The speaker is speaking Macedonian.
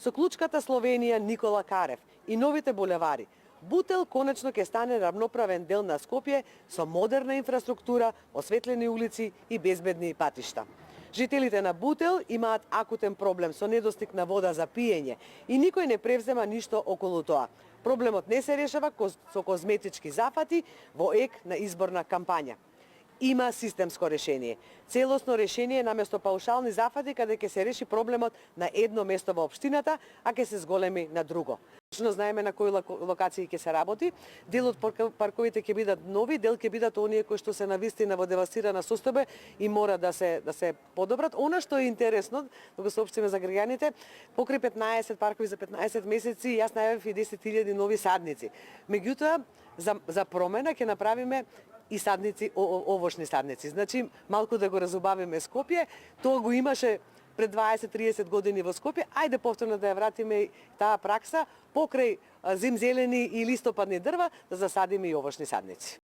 Со клучката Словенија Никола Карев и новите булевари, Бутел конечно ќе стане равноправен дел на Скопје со модерна инфраструктура, осветлени улици и безбедни патишта. Жителите на Бутел имаат акутен проблем со недостиг на вода за пиење и никој не превзема ништо околу тоа. Проблемот не се решава со козметички зафати во ек на изборна кампања. Има системско решение. Целосно решение наместо паушални зафати каде ќе се реши проблемот на едно место во општината, а ќе се зголеми на друго. Точно знаеме на кои локации ќе се работи. Дел од парковите ќе бидат нови, дел ќе бидат оние кои што се навистина во девастирана состојба и мора да се подобрат. Она што е интересно, да го соопштиме за граѓаните, покрај 15 паркови за 15 месеци, јас најавив и 10.000 нови садници. Меѓутоа, за промена ќе направиме и садници, овошни садници. Значи, малку да го разубавиме Скопје, тоа го имаше пред 20-30 години во Скопје, ајде повторно да ја вратиме таа пракса, покрај зимзелени и листопадни дрва, да засадиме и овошни садници.